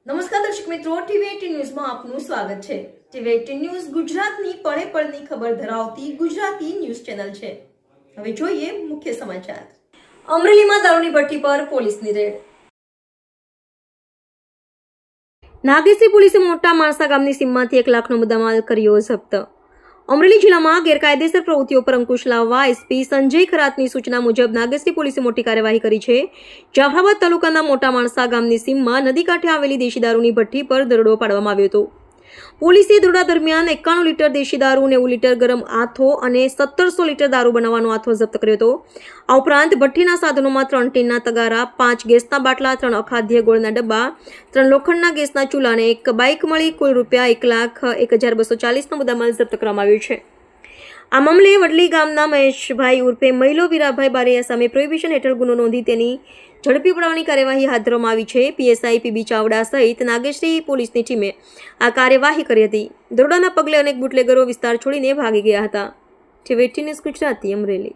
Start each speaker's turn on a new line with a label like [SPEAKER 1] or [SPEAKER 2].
[SPEAKER 1] નમસ્કાર દર્શક મિત્રો, ટીવી18 ન્યૂઝમાં આપનું સ્વાગત છે। ટીવી18 ન્યૂઝ ગુજરાતની પળે પળની ખબર ધરાવતી ગુજરાતી ન્યૂઝ ચેનલ છે। હવે જોઈએ મુખ્ય સમાચાર। અમરેલીમાં દારૂની ભઠ્ઠી પર પોલીસની રેડ। નાગેશ્રી પોલીસે મોટા માણસા ગામની સીમમાંથી 1 લાખનો મુદ્દામાલ કર્યો જપ્ત। અમરેલી જિલ્લામાં ગેરકાયદેસર પ્રવૃત્તિઓ પર અંકુશ લાવવા એસપી સંજય ખરાતની સૂચના મુજબ નાગેશ્રી પોલીસે મોટી કાર્યવાહી કરી છે। જાફરાબાદ તાલુકાના મોટા માણસા ગામની સીમમાં નદી કાંઠે આવેલી દેશી દારૂની ભઠ્ઠી પર દરોડો પાડવામાં આવ્યો હતો। પોલીસે દરોડા દરમિયાન 91 લીટર દેશી દારૂ, 90 લીટર ગરમ આથો અને 1700 લીટર દારૂ બનાવવાનો આથો જપ્ત કર્યો હતો। આ ઉપરાંત ભઠ્ઠીના સાધનોમાં 3 ટીનના તગારા, 5 ગેસના બાટલા, 3 અખાદ્ય ગોળના ડબ્બા, 3 લોખંડના ગેસના ચૂલા અને 1 બાઇક મળી કુલ ₹1,01,240નો મુદ્દામાલ જપ્ત કરવામાં આવ્યો છે। આ મામલે વડલી ગામના મહેશભાઈ ઉર્ફે મહિલો વીરાભાઈ બારૈયા સામે પ્રોહિબિશન હેઠળ ગુનો નોંધી તેની ઝડપી પકડવાની કાર્યવાહી હાથ ધરવામાં આવી છે। પીએસઆઈ પીબી ચાવડા સહિત નાગેશ્રી પોલીસની ટીમે આ કાર્યવાહી કરી હતી। દરોડાના પગલે અનેક બુટલેગરો વિસ્તાર છોડીને ભાગી ગયા હતા। ટીવી18 ન્યૂઝ ગુજરાતી, અમરેલી।